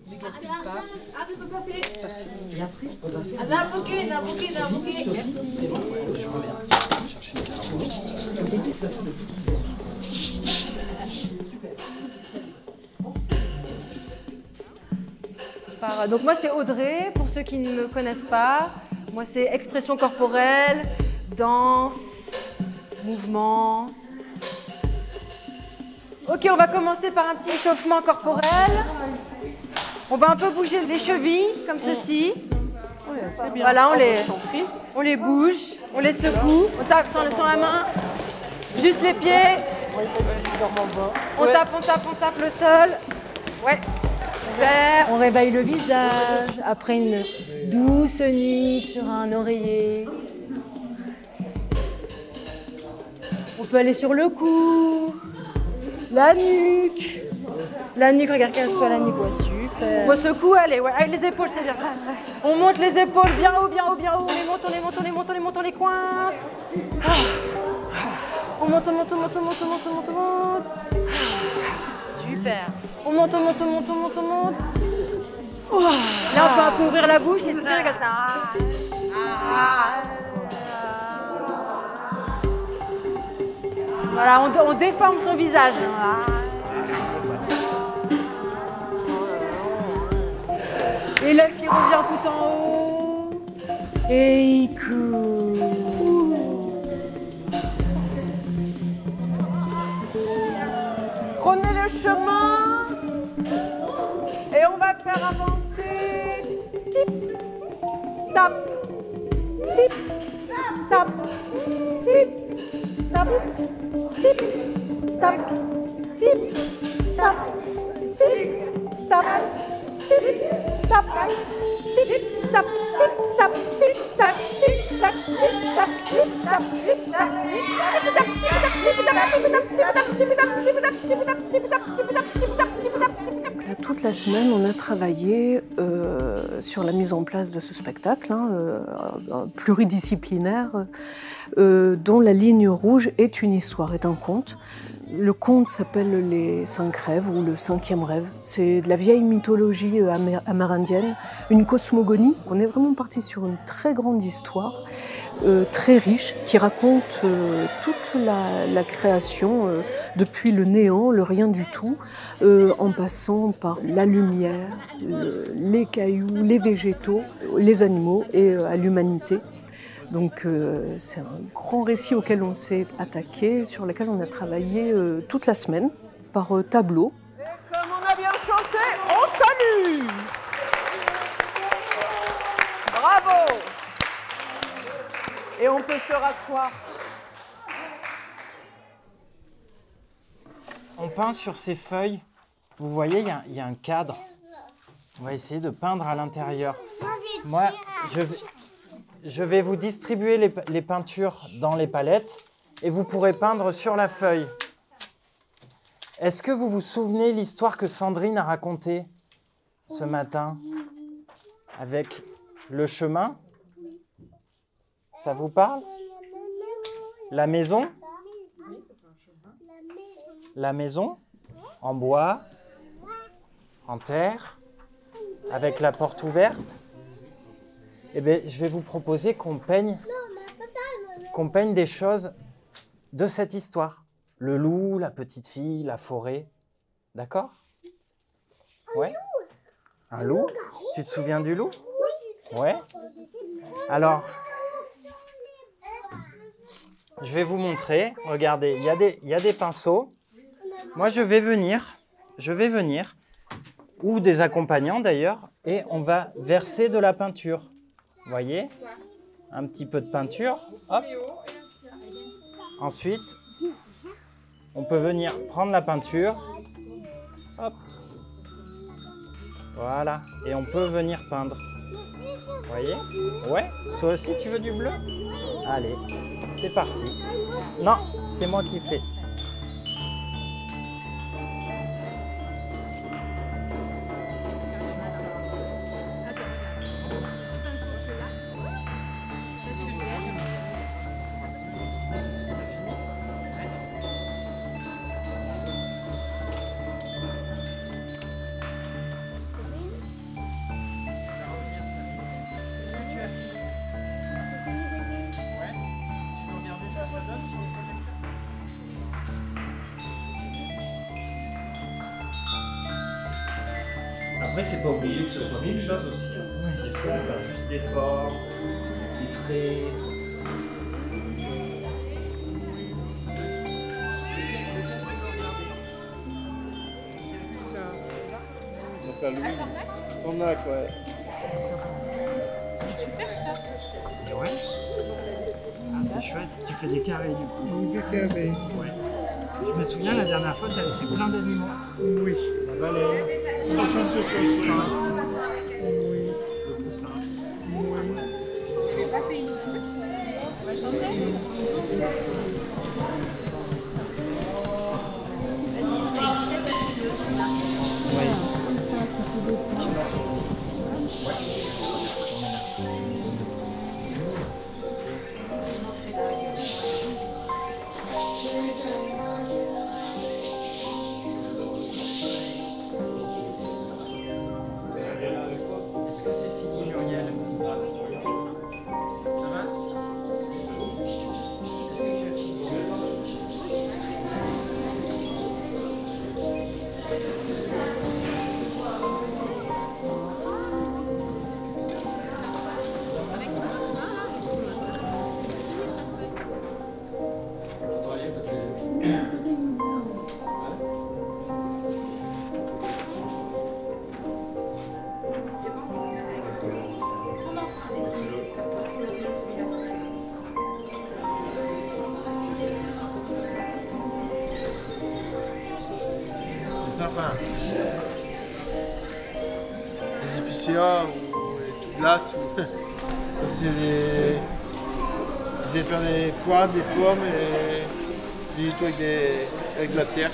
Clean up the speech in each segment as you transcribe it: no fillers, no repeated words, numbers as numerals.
Ne gaspille pas. Merci. Je reviens chercher une caramel. Donc moi c'est Audrey, pour ceux qui ne me connaissent pas. Moi c'est expression corporelle, danse, mouvement. Ok, on va commencer par un petit échauffement corporel. On va un peu bouger les chevilles, comme ceci. C'est bien. Voilà, on les bouge, on les secoue, on tape sans la main. Juste les pieds. On tape le sol. Ouais. Super. On réveille le visage après une douce nuit sur un oreiller. On peut aller sur le cou, la nuque. La nuque, regarde, casse-toi la nuque. Ouais, super. On secoue, allez, ouais, avec les épaules, c'est bien. On monte les épaules bien haut, bien haut, bien haut. On les monte, on les monte, on les monte, on les monte, on les coince. On monte, on monte, on monte, on monte, on monte, on monte, on monte. Super. On monte, on monte, on monte, on monte, on monte. Là, on peut un peu ouvrir la bouche et tirer comme ça. Voilà, on déforme son visage. Et l'œil qui revient tout en haut. Et il court. Prenez le chemin et on va faire avancer. Tip, tap, tip, tap, tip, tap, tip, tap, tip, tap, tip, tap, tip, tap, tip, tap, tip, tap, tip, tap, tip, tap, tip, tap, tip, tap, tip, tap, Toute la semaine, on a travaillé sur la mise en place de ce spectacle pluridisciplinaire dont la ligne rouge est une histoire, est un conte. Le conte s'appelle Les 5 rêves ou le 5e rêve. C'est de la vieille mythologie amérindienne, une cosmogonie. On est vraiment parti sur une très grande histoire, très riche, qui raconte toute la création, depuis le néant, le rien du tout, en passant par la lumière, les cailloux, les végétaux, les animaux et à l'humanité. Donc c'est un grand récit auquel on s'est attaqué, sur lequel on a travaillé toute la semaine, par tableau. Comme on a bien chanté, on salue. Bravo. Et on peut se rasseoir. On peint sur ces feuilles. Vous voyez, il y a un cadre. On va essayer de peindre à l'intérieur. Moi, je vais vous distribuer les peintures dans les palettes et vous pourrez peindre sur la feuille. Est-ce que vous vous souvenez l'histoire que Sandrine a racontée ce matin avec le chemin? Ça vous parle? La maison? La maison en bois, en terre, avec la porte ouverte. Eh bien, je vais vous proposer qu'on peigne des choses de cette histoire. Le loup, la petite fille, la forêt. D'accord? Ouais. Un loup? Tu te souviens du loup? Ouais. Alors, je vais vous montrer. Regardez, il y a des pinceaux. Moi, je vais venir, ou des accompagnants d'ailleurs, et on va verser de la peinture. Vous voyez? Un petit peu de peinture. Hop. Ensuite, on peut venir prendre la peinture. Hop. Voilà. Et on peut venir peindre. Vous voyez? Ouais. Toi aussi, tu veux du bleu? Allez, c'est parti. Non, c'est moi qui fais. Après, c'est pas obligé que ce soit quelque chose aussi. Hein. Des fois, on fait juste des formes, des traits. Sornac, ouais. C'est super ça. Et ouais. Ah, c'est chouette, tu fais des carrés du coup. Des carrés. Ouais. Je me souviens la dernière fois, tu avais fait plein d'animaux. Oui. La baleine, La chance de construire. Oui. le poussin. J'ai pas fait une autre. On va chanter. Vas-y, c'est peut-être aussi mieux celui-là. Est-ce que c'est fini, Muriel? Ça va? Commence par dessiner pour copier celui-là si tu veux. C'est sympa. Les épicéas ou les tout glaces ou c'est des. J'essaie de faire des poires, des pommes et des tout avec de la terre.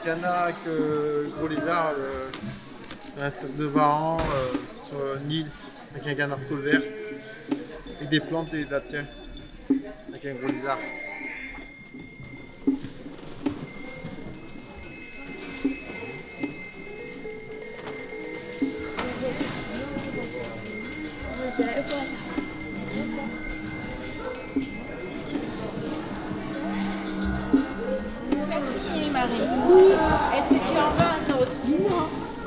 Canac, gros lézard, de Varan sur une île avec un canard col vert, avec des plantes et de la terre, avec un gros lézard. Marie. Est-ce que tu en veux un autre? Non.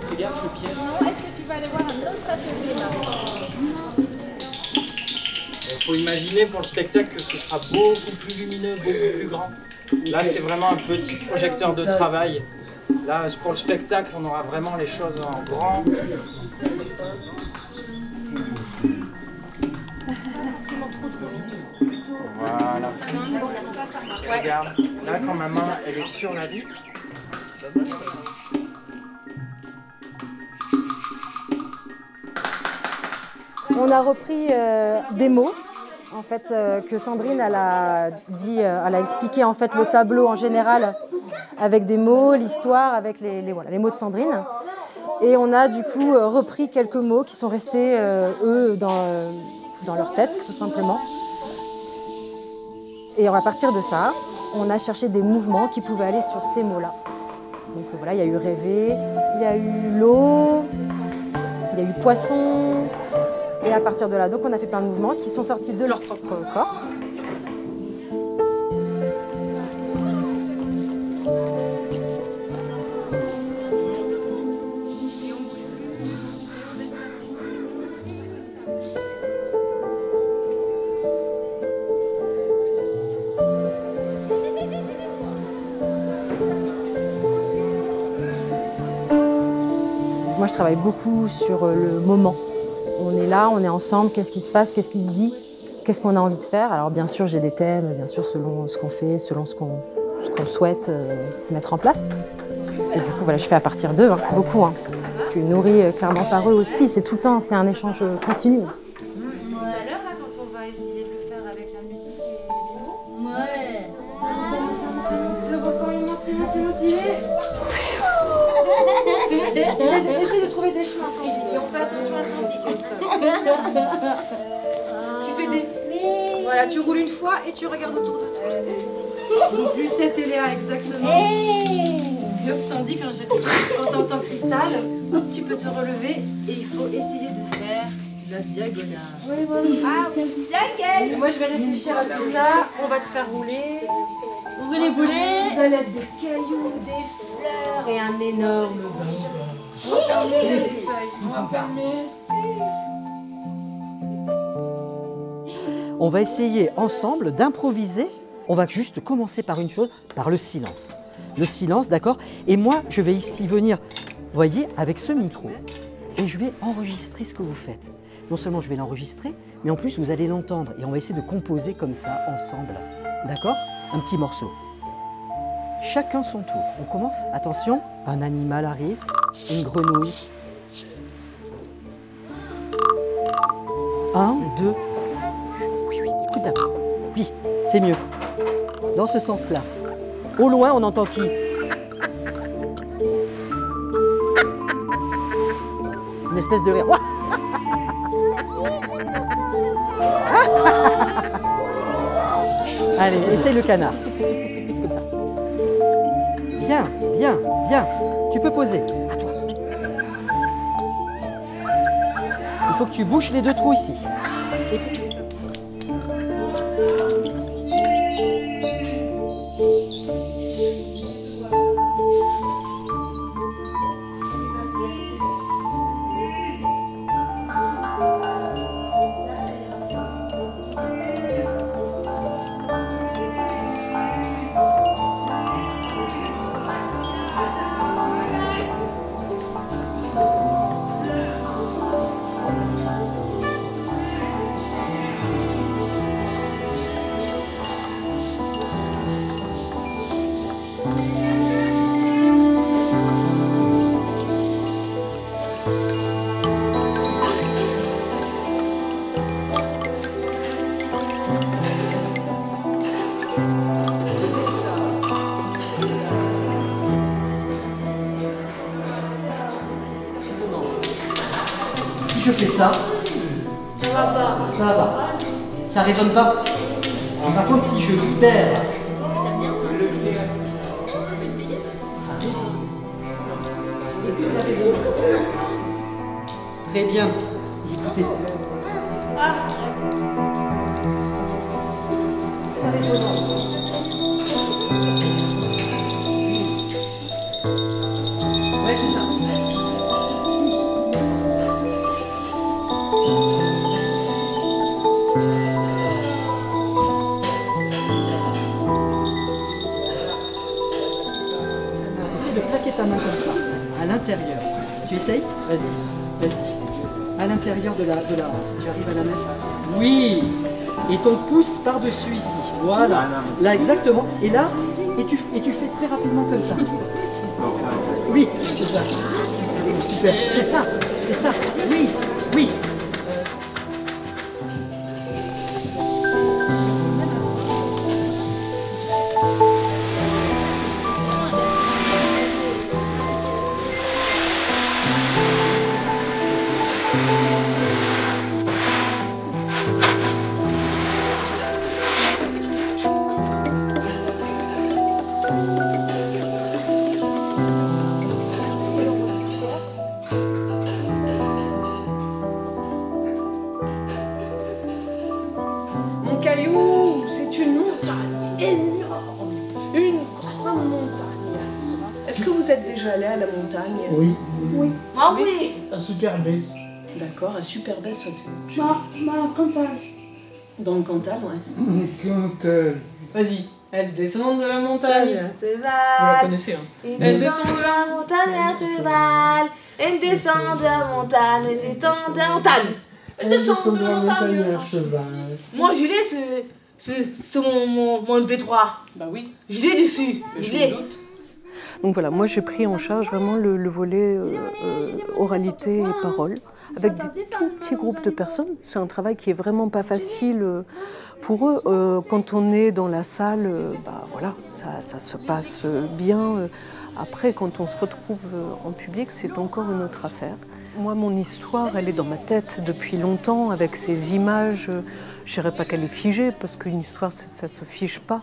Fais gaffe le piège. Non, est-ce que tu vas aller voir un autre atelier, Marie? Il faut imaginer pour le spectacle que ce sera beaucoup plus lumineux, beaucoup plus grand. Là, c'est vraiment un petit projecteur de travail. Là, pour le spectacle, on aura vraiment les choses en grand. Voilà. Regarde, là, quand ma main elle est sur la vitre, On a repris des mots en fait, que Sandrine elle a expliqué en fait, le tableau en général avec des mots, l'histoire avec les mots de Sandrine. Et on a du coup repris quelques mots qui sont restés eux dans leur tête tout simplement. Et à partir de ça, on a cherché des mouvements qui pouvaient aller sur ces mots-là. Donc voilà, il y a eu rêver, il y a eu l'eau, il y a eu poisson. Et à partir de là, donc on a fait plein de mouvements qui sont sortis de leur propre corps. Moi, je travaille beaucoup sur le moment. On est là, on est ensemble, qu'est-ce qui se passe, qu'est-ce qui se dit, qu'est-ce qu'on a envie de faire. Alors bien sûr, j'ai des thèmes, bien sûr, selon ce qu'on fait, selon ce qu'on souhaite mettre en place. Et du coup, voilà, je fais à partir d'eux, hein, beaucoup. Hein. Je suis nourrie clairement par eux aussi, c'est tout le temps, c'est un échange continu. Ouais. Tout à l'heure, là, quand on va essayer de le faire avec la musique et les mots. Ouais. Le record est motivé. Essaye de trouver des chemins, Sandy. Et on fait attention à Sandy qui est au sol. Tu fais des... Voilà, tu roules une fois et tu regardes autour de toi. Donc Lucette et Léa, exactement. Et hop, Sandy, quand t'entends cristal, tu peux te relever et il faut essayer de faire la diagonale. Ah, Et moi, je vais réfléchir à tout ça. On va te faire rouler. Ouvrez les boulets. Vous allez être des cailloux, des fleurs et un énorme bain. Enfermez les feuilles. Enfermez. On va essayer ensemble d'improviser. On va juste commencer par une chose, par le silence. Le silence, d'accord? Et moi, je vais ici venir, vous voyez, avec ce micro. Et je vais enregistrer ce que vous faites. Non seulement je vais l'enregistrer, mais en plus vous allez l'entendre. Et on va essayer de composer comme ça, ensemble. D'accord? Un petit morceau. Chacun son tour. On commence. Attention, un animal arrive. Une grenouille. 1, 2. Oui, oui, écoute d'abord. Oui, c'est mieux. Dans ce sens-là. Au loin, on entend qui? Une espèce de rire. Allez, essaye le canard. Comme ça. Bien, bien, bien. Tu peux poser. À toi. Il faut que tu bouches les deux trous ici. Et puis... Je fais ça. Ça va pas. Ça va. Ça résonne pas. Par contre, si je libère. Très bien. Écoutez. Ouais, c'est ça. De plaquer ta main comme ça, à l'intérieur. Tu essayes? Vas-y, vas-y. À l'intérieur de la hanche. Tu arrives à la mettre? Oui. Et ton pouce par-dessus ici. Voilà. Là, exactement. Et là, et tu fais très rapidement comme ça. Oui, c'est ça. Super. C'est ça. C'est ça. Oui, oui. Mon caillou, c'est une montagne énorme, une grande montagne. Est-ce que vous êtes déjà allé à la montagne? Oui. Oui. Ah oui. À Superbès. D'accord, à Superbès, ça c'est... Cantal. Dans le Cantal, ouais. Cantal. Vas-y, elle descend de la montagne. Vous la cheval. connaissez, hein? Elle descend de la montagne à cheval. Elle descend de la montagne, elle descend de la montagne. Elle descend de la montagne à cheval. Moi, je l'ai, c'est mon MP3. Bah oui. Je l'ai dessus. Je Je l'ai. me doute. Donc voilà, moi j'ai pris en charge vraiment le volet oralité et parole, avec des tout petits groupes de personnes. C'est un travail qui est vraiment pas facile pour eux. Quand on est dans la salle, bah voilà, ça se passe bien. Après, quand on se retrouve en public, c'est encore une autre affaire. Moi, mon histoire, elle est dans ma tête depuis longtemps, avec ces images. Je dirais pas qu'elle est figée, parce qu'une histoire, ça se fige pas.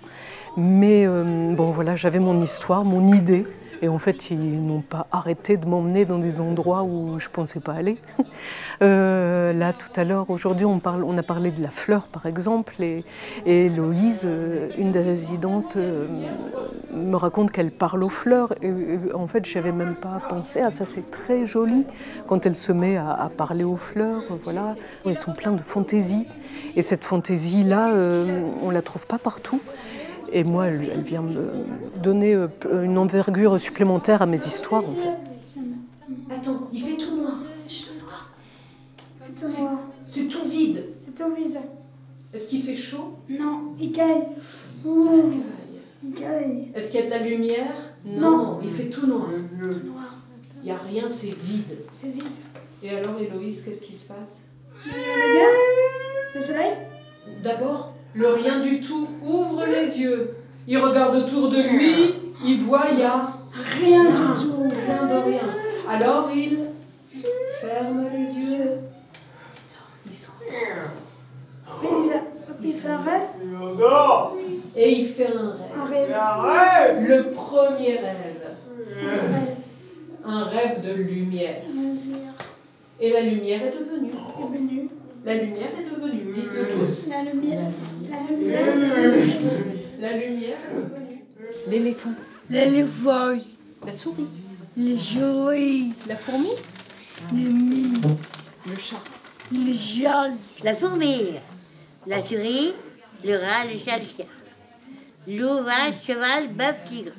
Mais bon, voilà, j'avais mon histoire, mon idée, Et en fait, ils n'ont pas arrêté de m'emmener dans des endroits où je ne pensais pas aller. Là, tout à l'heure, aujourd'hui, on a parlé de la fleur, par exemple, et Loïse, une des résidentes, me raconte qu'elle parle aux fleurs. Et en fait, je n'avais même pas pensé à ça. C'est très joli quand elle se met à parler aux fleurs. Voilà. Ils sont pleins de fantaisie. Et cette fantaisie-là, on ne la trouve pas partout. Et moi, elle vient me donner une envergure supplémentaire à mes histoires, en fait. Attends, il fait tout noir. C'est tout noir. C'est tout vide. C'est tout vide. Est-ce qu'il fait chaud? Non, il caille. Il caille. Est-ce qu'il y a de la lumière? Non, il fait tout noir. Tout noir. Il n'y a rien, c'est vide. C'est vide. Et alors, Héloïse, qu'est-ce qui se passe? Le soleil? D'abord, le rien du tout. Ouvre les yeux. Il regarde autour de lui. Il voit, il y a rien du tout. Rien de rien. Alors, il ferme les yeux. Il s'endort. Il fait un rêve? Et il fait un rêve. Le premier rêve. Un rêve de lumière. Et la lumière est devenue. La lumière est devenue. Dites-le tous. La lumière. La lumière est devenue. L'éléphant. L'éléphant. La souris. Les souris. La fourmi. Le mie. Le chat. Le chat. La fourmi. La souris. Le rat, le chat, le chien. Loup, vache, cheval, bœuf, tigre.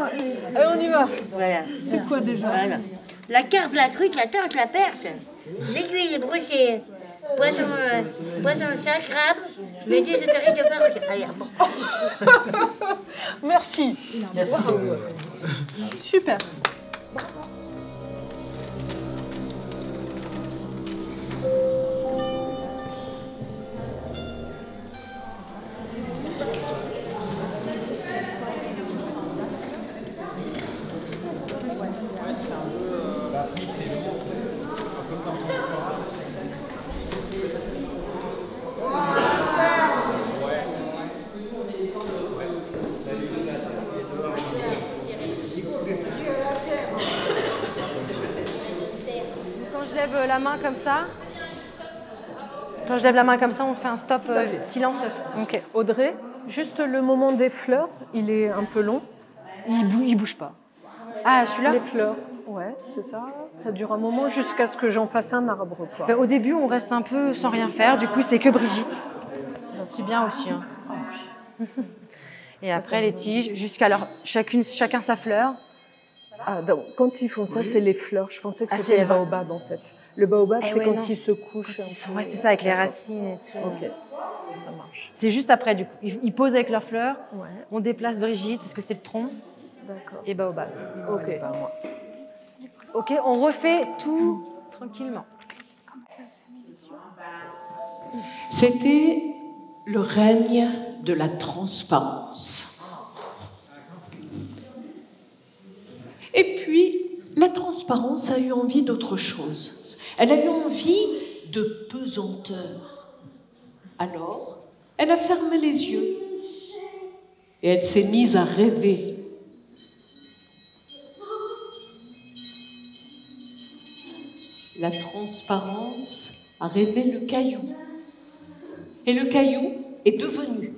Allez, on y va. Voilà. C'est quoi déjà? Voilà. La carpe, la truite, la torche, la perche, l'aiguille, le brochet, poisson, chat, crabe, métier de tarif de perroquet. Allez, bon. Merci. Wow. Super. La main comme ça. Quand je lève la main comme ça, on fait un stop silence. Ok. Audrey, juste le moment des fleurs, il est un peu long. Il bouge pas. Ah, celui-là? Les fleurs, ouais, c'est ça. Ça dure un moment jusqu'à ce que j'en fasse un arbre, quoi. Au début, on reste un peu sans rien faire. Du coup, c'est que Brigitte. C'est bien aussi. Hein. Et après, les tiges, jusqu'à leur chacun sa fleur. Ah, donc, quand ils font ça, c'est les fleurs. Je pensais que c'était le baobab, en fait. Le baobab, c'est quand ils se couchent. Ouais, c'est ça, avec les racines et tout. Ok, ça marche. C'est juste après, du coup. Ils posent avec leurs fleurs. Ouais. On déplace Brigitte, parce que c'est le tronc. D'accord. Et baobab. Ok. Ok, on refait tout tranquillement. C'était le règne de la transparence. Et puis, la transparence a eu envie d'autre chose. Elle a eu envie de pesanteur. Alors, elle a fermé les yeux et elle s'est mise à rêver. La transparence a rêvé le caillou. Et le caillou est devenu.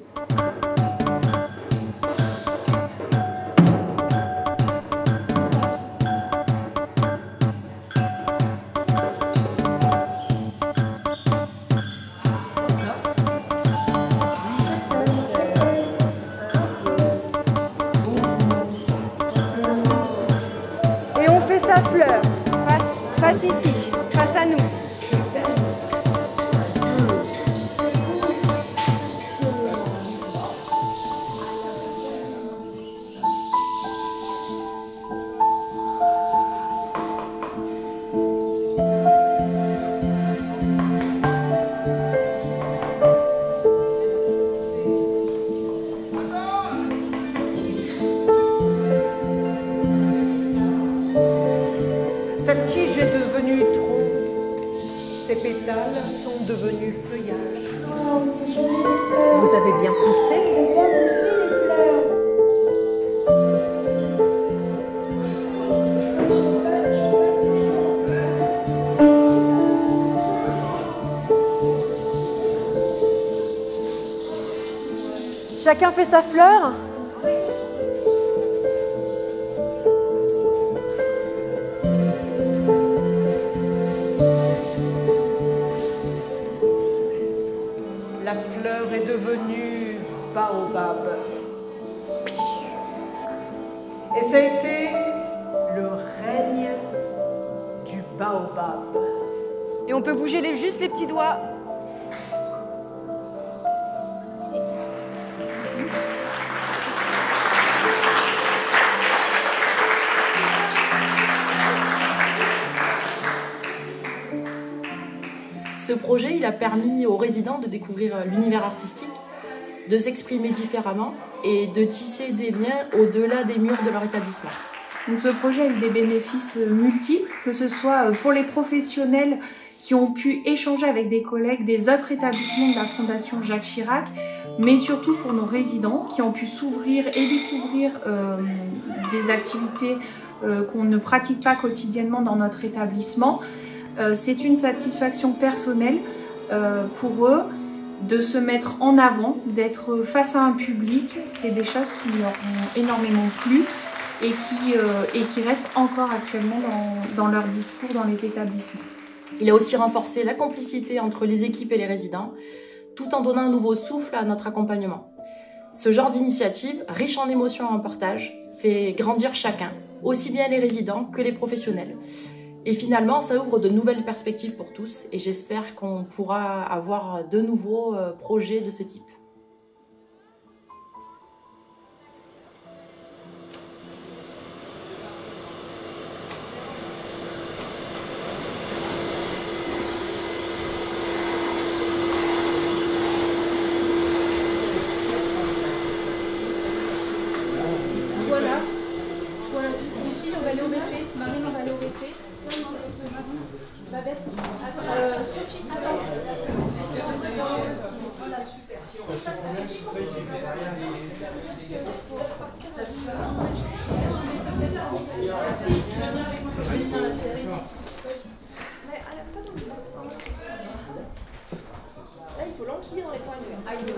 Ces pétales sont devenus feuillage. Vous avez bien poussé? J'ai bien poussé les fleurs. Chacun fait sa fleur. La fleur est devenue baobab. Et ça a été le règne du baobab. Et on peut bouger juste les petits doigts. Ce projet, il a permis aux résidents de découvrir l'univers artistique, de s'exprimer différemment et de tisser des liens au-delà des murs de leur établissement. Donc ce projet a eu des bénéfices multiples, que ce soit pour les professionnels qui ont pu échanger avec des collègues des autres établissements de la Fondation Jacques Chirac, mais surtout pour nos résidents qui ont pu s'ouvrir et découvrir des activités qu'on ne pratique pas quotidiennement dans notre établissement. C'est une satisfaction personnelle pour eux de se mettre en avant, d'être face à un public. C'est des choses qui leur ont énormément plu et qui restent encore actuellement dans leur discours dans les établissements. Il a aussi renforcé la complicité entre les équipes et les résidents, tout en donnant un nouveau souffle à notre accompagnement. Ce genre d'initiative, riche en émotions et en partage, fait grandir chacun, aussi bien les résidents que les professionnels. Et finalement, ça ouvre de nouvelles perspectives pour tous et j'espère qu'on pourra avoir de nouveaux projets de ce type. Sophie, attends. Là, il faut l'enquiller dans les poignets. Ah, il je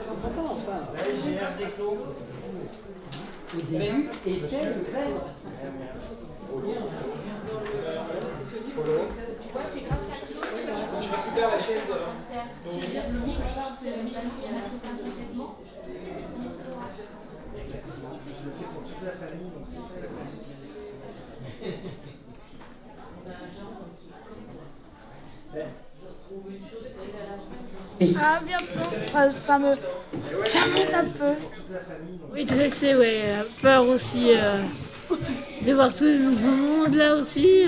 comprends pas, enfin. J'ai un déclos. Au début, était le verre. Je récupère la chaise. Je le fais pour toute la famille, donc c'est ça la Ah, bien sûr, ça monte un peu. Oui, stressé, oui. Peur aussi de voir tout le nouveau monde là aussi.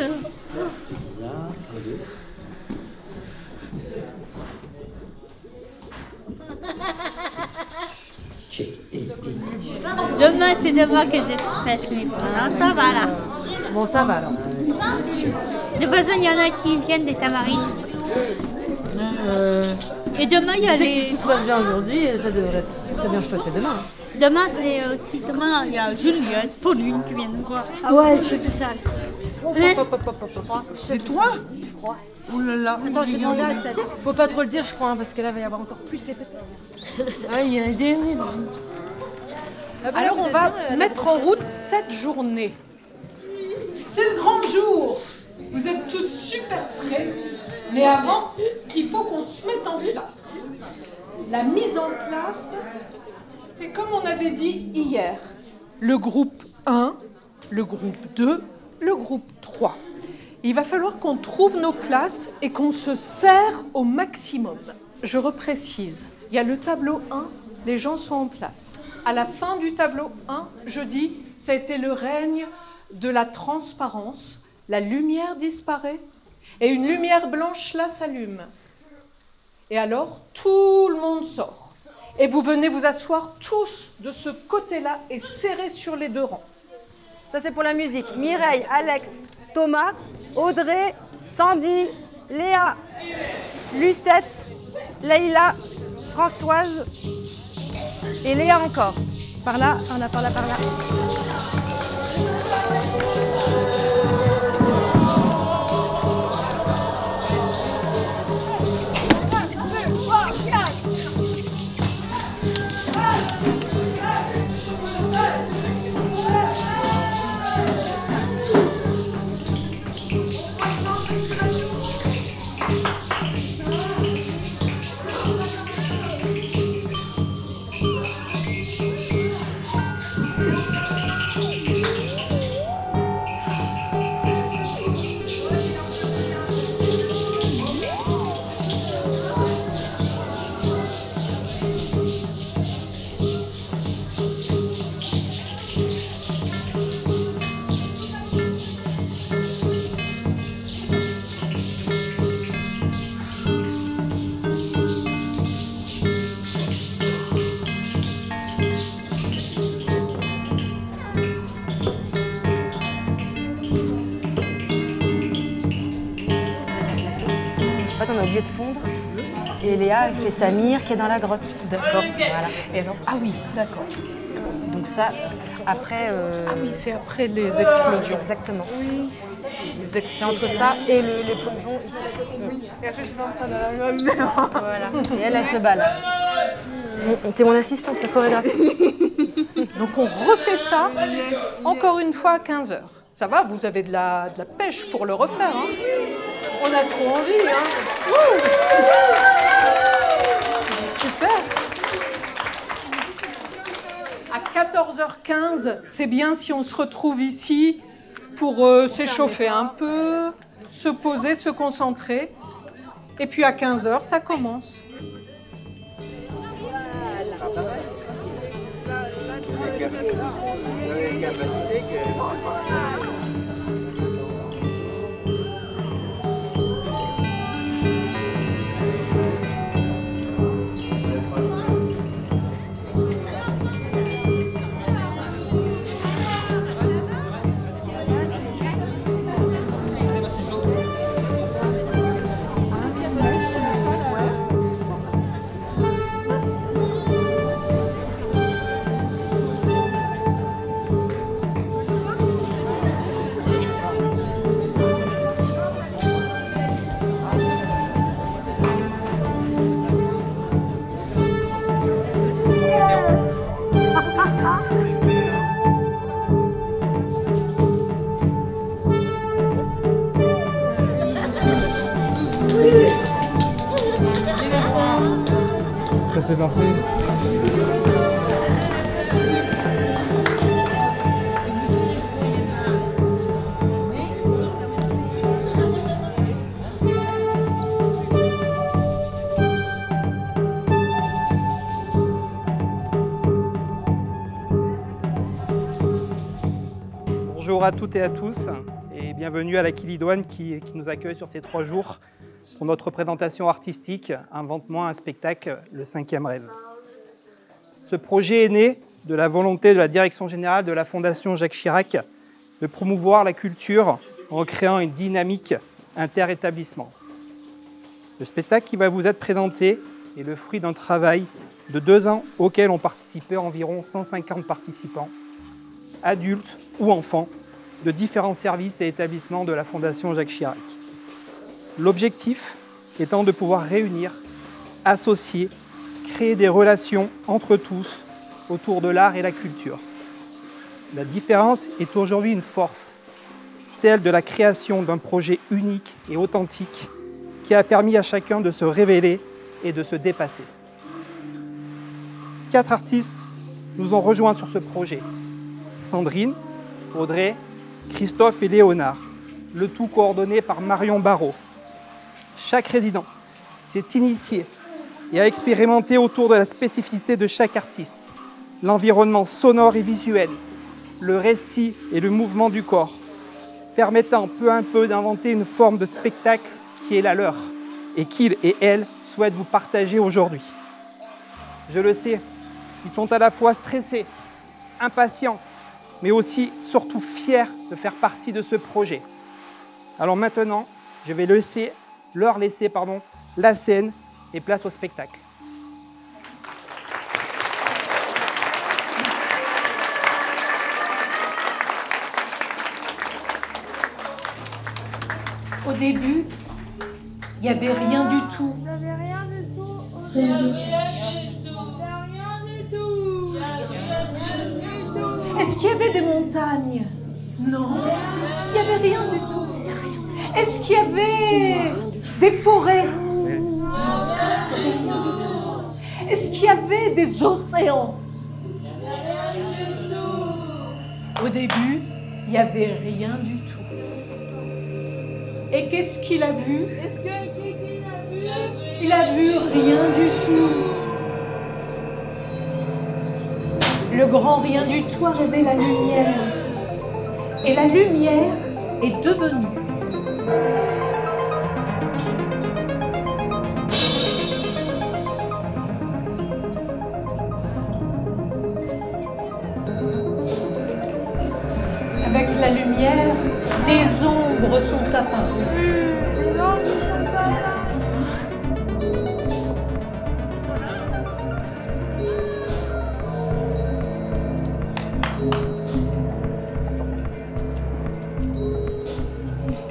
Demain, c'est demain que je stresse, mais voilà, ça va là. Bon, ça va alors. De toute façon, il y en a qui viennent des Tamarines. Et demain, il y a Je sais les... que si tout se passe bien aujourd'hui, ça devrait bien se passer demain. Demain, c'est aussi... Demain, il y a Juliette, Pauline qui viennent nous voir. Ah ouais, je fais ça. C'est toi? Froid. Ouh là là. Attends, je vais demander à Seb. Faut pas trop le dire, je crois, hein, parce que là, il va y avoir encore plus les pépettes. Ah, il y a des... Alors, on va mettre en route cette journée. C'est le grand jour. Vous êtes tous super prêts. Mais avant, il faut qu'on se mette en place. La mise en place, c'est comme on avait dit hier. Le groupe 1, le groupe 2, le groupe 3. Il va falloir qu'on trouve nos places et qu'on se serre au maximum. Je reprécise, il y a le tableau 1, les gens sont en place. À la fin du tableau 1, je dis, ça a été le règne de la transparence. La lumière disparaît et une lumière blanche là s'allume. Et alors, tout le monde sort. Et vous venez vous asseoir tous de ce côté-là et serrer sur les deux rangs. Ça, c'est pour la musique. Mireille, Alex, Thomas, Audrey, Sandy, Léa, Lucette, Leïla, Françoise et Léa encore. Par là, par là, par là, par là. On a oublié de fondre et Léa elle fait sa mire qui est dans la grotte. D'accord. Voilà. Et alors, ah oui, d'accord. Donc ça, après... Ah oui, c'est après les explosions. Exactement. Oui. C'est entre ça et les plongeons ici. Oui. Et après, je suis en train de... Voilà. Et elle se bat là. T'es mon assistante, la chorégraphe. Donc on refait ça encore une fois à 15h. Ça va, vous avez de la pêche pour le refaire. Hein. On a trop envie. Hein. Super. À 14h15, c'est bien si on se retrouve ici pour s'échauffer un peu, se poser, se concentrer. Et puis à 15h, ça commence. Ça c'est parfait. Bonjour à toutes et à tous et bienvenue à la Kilidoine qui nous accueille sur ces 3 jours pour notre présentation artistique « Invente-moi un spectacle, le 5e rêve ». Ce projet est né de la volonté de la Direction générale de la Fondation Jacques Chirac de promouvoir la culture en créant une dynamique inter-établissement. Le spectacle qui va vous être présenté est le fruit d'un travail de 2 ans auquel ont participé environ 150 participants, adultes ou enfants, de différents services et établissements de la Fondation Jacques Chirac. L'objectif étant de pouvoir réunir, associer, créer des relations entre tous autour de l'art et la culture. La différence est aujourd'hui une force, celle de la création d'un projet unique et authentique qui a permis à chacun de se révéler et de se dépasser. 4 artistes nous ont rejoints sur ce projet. Sandrine, Audrey, Christophe et Léonard, le tout coordonné par Marion Barrault. Chaque résident s'est initié et a expérimenté autour de la spécificité de chaque artiste, l'environnement sonore et visuel, le récit et le mouvement du corps, permettant peu à peu d'inventer une forme de spectacle qui est la leur et qu'ils et elles souhaitent vous partager aujourd'hui. Je le sais, ils sont à la fois stressés, impatients, mais aussi surtout fiers de faire partie de ce projet. Alors maintenant, je vais laisser leur laisser la scène et place au spectacle. Au début, il n'y avait rien du tout. Il n'y avait rien du tout. Est-ce qu'il y avait des montagnes? Non. Il n'y avait rien du tout. Est-ce qu'il y avait des forêts? Est-ce qu'il y avait des océans? Au début, il n'y avait rien du tout. Et qu'est-ce qu'il a vu? Il a vu rien du tout. Le grand rien du tout a rêvé la lumière. Et la lumière est devenue. Avec la lumière, les ombres sont apparues.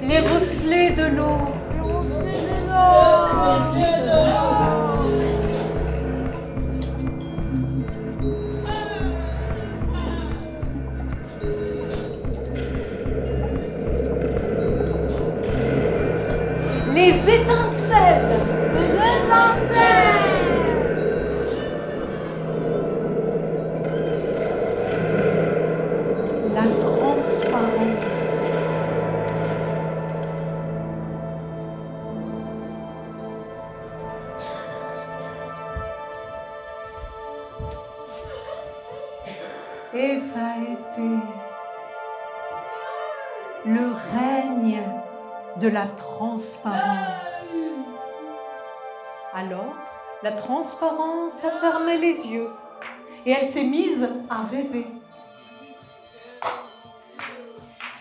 Les reflets de l'eau. Les étincelles. Les étincelles. La transparence. Et ça a été le règne de la transparence. Alors, la transparence a fermé les yeux et elle s'est mise à rêver.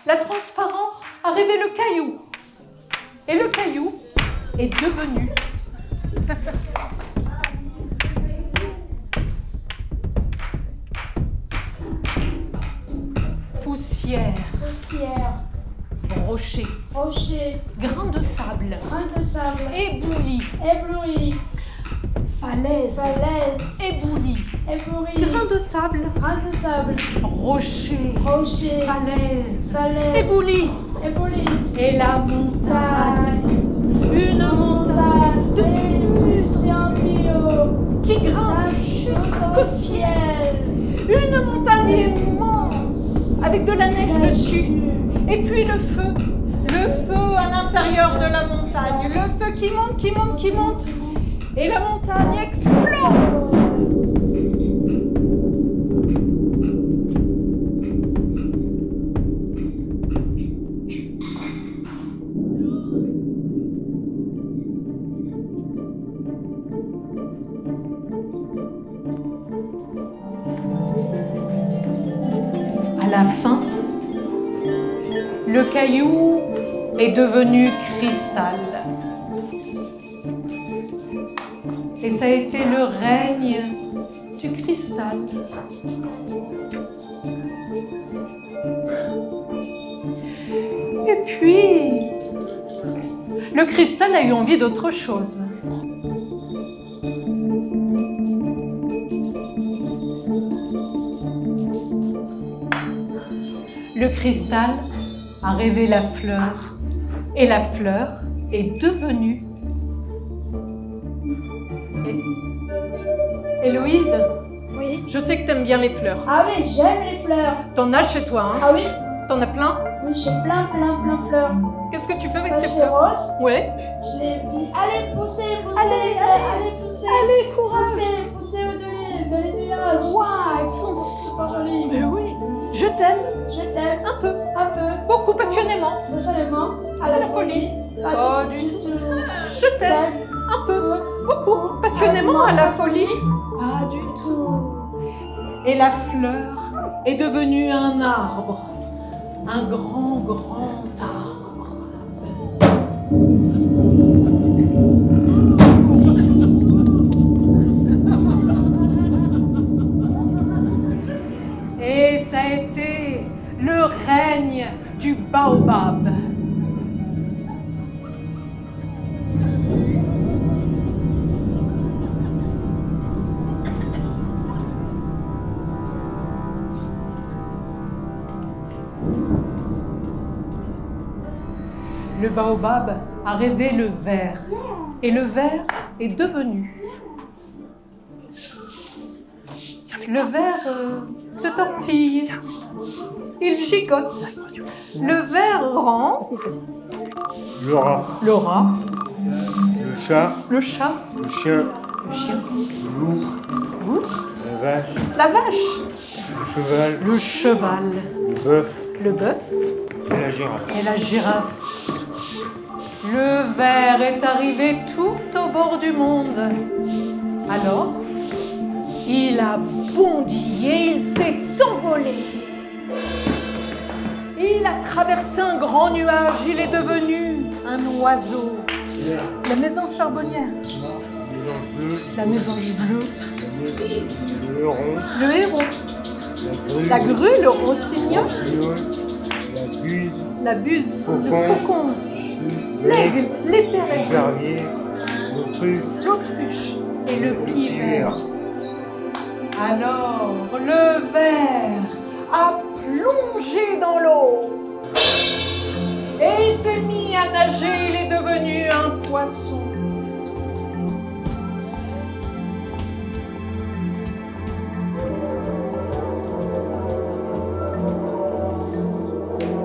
La transparence a rêvé le caillou et le caillou est devenu poussière. Poussière. Rocher. Rocher. Grain de sable. Grain de sable. Ébloui. Ébloui. Falaise. Falaise. Ébloui. Ébloui. Grain de sable. Grain de sable. Rocher. Rocher. Falaise. Falaise. Ébloui. Ébloui. Et la montagne. Une montagne qui grimpe jusqu'au ciel. Une montagne immense avec de la neige dessus. Et puis le feu à l'intérieur de la montagne. Le feu qui monte, qui monte, qui monte. Et la montagne explose. À la fin, le caillou est devenu cristal. Et ça a été le règne du cristal. Et puis, le cristal a eu envie d'autre chose. Le cristal a rêvé la fleur. Et la fleur est devenue... Héloïse, oui. Je sais que t'aimes bien les fleurs. Ah oui, j'aime les fleurs. T'en as chez toi, hein? Ah oui. T'en as plein? Oui, j'ai plein de fleurs. Qu'est-ce que tu fais avec Quand tes je fleurs? rose, Ouais. je les dis, allez, poussez, Allez, poussez. Allez, courage. Poussez au-delà des nuages. Waouh, elles sont super jolies. Mais oui, je t'aime. Je t'aime. Un peu. Beaucoup passionnément. Passionnément. À la folie. Pas du tout. Je t'aime. Un peu. Beaucoup. Passionnément à la folie. Pas du tout. Et la fleur est devenue un arbre. Un grand arbre. baobab. Le baobab a rêvé le ver, et le ver est devenu. Le ver se tortille, il gigote. Le ver rend. Le rat. Le rat. Le chat. Le chat. Le chien. Le chien. Le loup. L'ours. La vache. La vache. Le cheval. Le cheval. Le bœuf. Le bœuf. Et la girafe. Et la girafe. Le ver est arrivé tout au bord du monde. Alors, il a bondi et il s'est envolé. Il a traversé un grand nuage, il est devenu un oiseau. La maison charbonnière. La mésange bleue. Le héron. Le héron. La grue, le rossignol. La buse. La buse. Faucon. Le faucon. L'aigle. L'épervier. L'autruche. Et le pivert. Alors, le ver a plongé dans l'eau. Et il s'est mis à nager, il est devenu un poisson.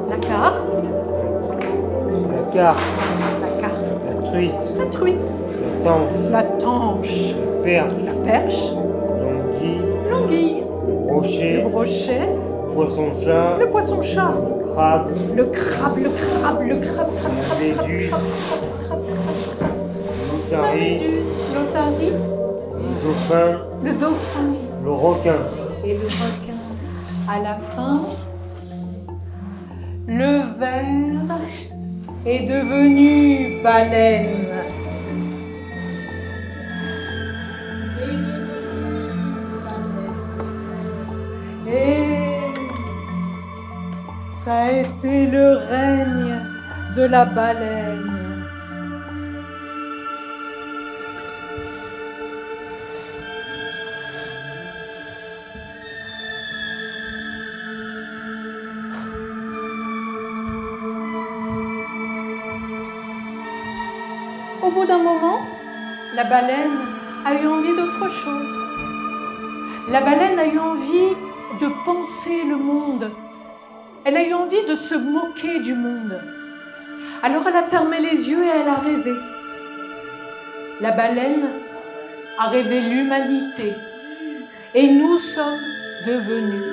La carpe. La carpe. La carpe. La truite. La truite. La tanche. La tanche. La perche. La perche. L'anguille. L'anguille. Le brochet. Le brochet. Le poisson-chat. Le poisson-chat. Le crabe. Le crabe, le crabe, le crabe, La méduse. L'otarie. L'otarie. Le dauphin. Le dauphin. Le requin. Et le requin. À la fin, le ver est devenu baleine. Et ça a été le règne de la baleine. Au bout d'un moment, la baleine a eu envie d'autre chose. La baleine a eu envie de penser le monde. Elle a eu envie de se moquer du monde. Alors elle a fermé les yeux et elle a rêvé. La baleine a rêvé l'humanité. Et nous sommes devenus.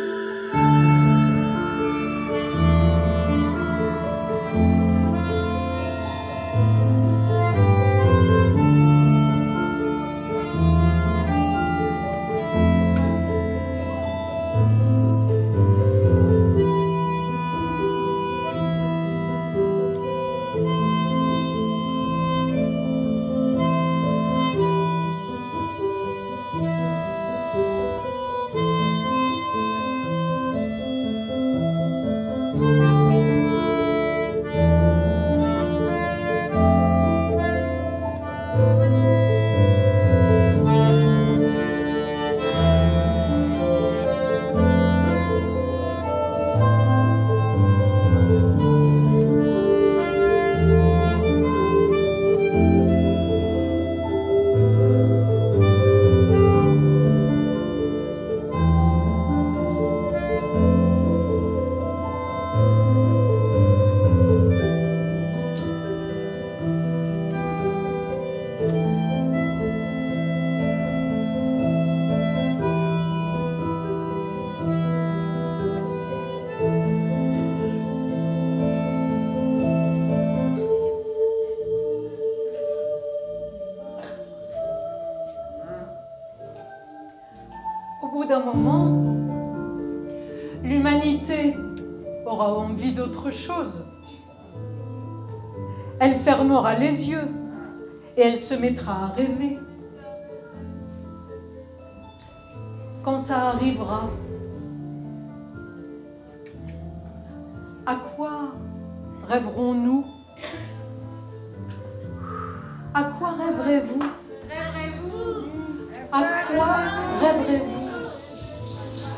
Au bout d'un moment, l'humanité aura envie d'autre chose. Elle fermera les yeux et elle se mettra à rêver. Quand ça arrivera, à quoi rêverons-nous? À quoi rêverez-vous? À quoi rêverez-vous?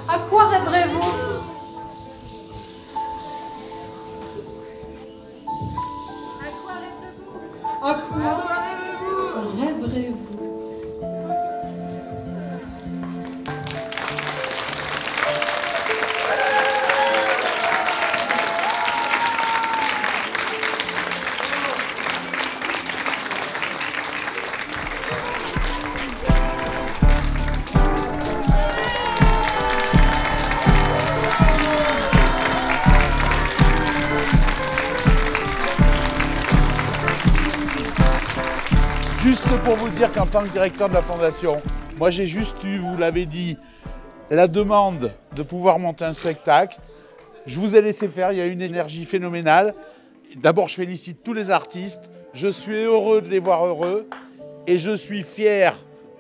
À quoi rêverez-vous? À quoi rêverez-vous? Juste pour vous dire qu'en tant que directeur de la Fondation, moi j'ai juste eu, vous l'avez dit, la demande de pouvoir monter un spectacle. Je vous ai laissé faire, il y a une énergie phénoménale. D'abord, je félicite tous les artistes. Je suis heureux de les voir heureux. Et je suis fier,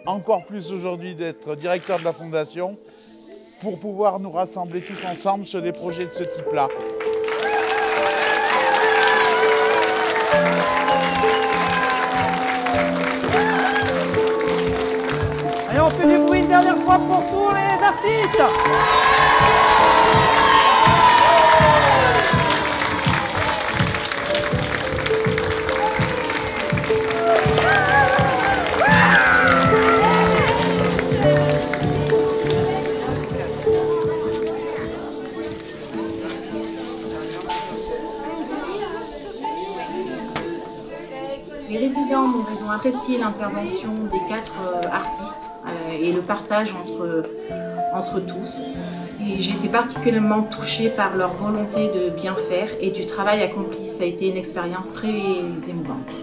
encore plus aujourd'hui, d'être directeur de la Fondation pour pouvoir nous rassembler tous ensemble sur des projets de ce type-là. Allez, on fait du bruit une dernière fois pour tous les artistes. Les résidents ont apprécié l'intervention des 4 artistes et le partage entre tous. Et j'ai été particulièrement touchée par leur volonté de bien faire et du travail accompli. Ça a été une expérience très émouvante.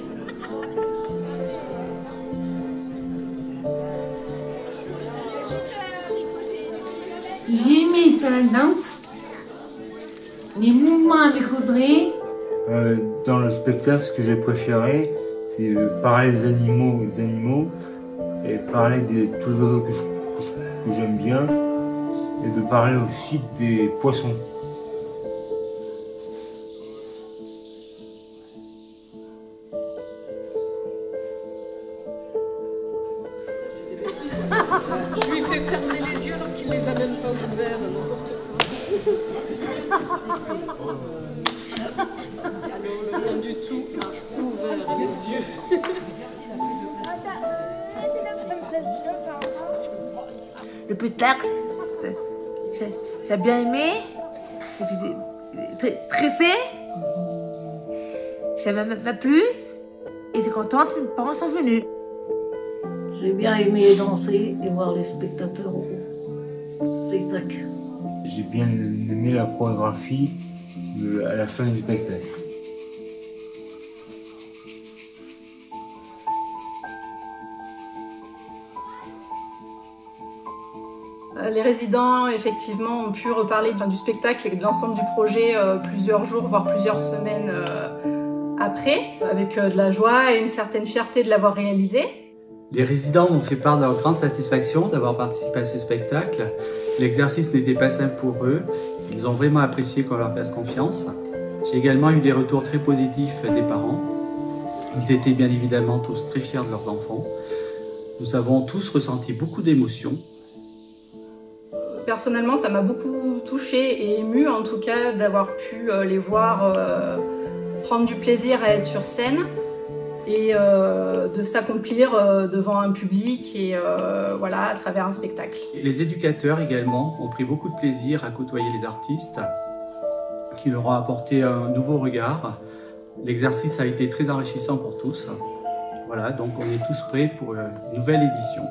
J'ai aimé faire la danse, les mouvements avec Audrey. Dans le spectacle, ce que j'ai préféré, c'est parler des animaux et parler de tous les oiseaux que j'aime bien et de parler aussi des poissons. Je lui fais fermer les yeux alors qu'il les a même pas ouverts, n'importe quoi. Alors, rien du tout a ouvert les yeux. Le spectacle, j'ai bien aimé. J'étais très stressée. Ça m'a plu. Et j'étais contente, mes parents sont venus. J'ai bien aimé danser et voir les spectateurs au spectacle. J'ai bien aimé la chorégraphie à la fin du spectacle. Les résidents, effectivement, ont pu reparler du spectacle et de l'ensemble du projet plusieurs jours, voire plusieurs semaines après, avec de la joie et une certaine fierté de l'avoir réalisé. Les résidents ont fait part de leur grande satisfaction d'avoir participé à ce spectacle. L'exercice n'était pas simple pour eux. Ils ont vraiment apprécié qu'on leur fasse confiance. J'ai également eu des retours très positifs des parents. Ils étaient bien évidemment tous très fiers de leurs enfants. Nous avons tous ressenti beaucoup d'émotions. Personnellement, ça m'a beaucoup touchée et émue, en tout cas, d'avoir pu les voir prendre du plaisir à être sur scène et de s'accomplir devant un public et voilà, à travers un spectacle. Les éducateurs également ont pris beaucoup de plaisir à côtoyer les artistes, qui leur ont apporté un nouveau regard. L'exercice a été très enrichissant pour tous. Voilà, donc on est tous prêts pour une nouvelle édition.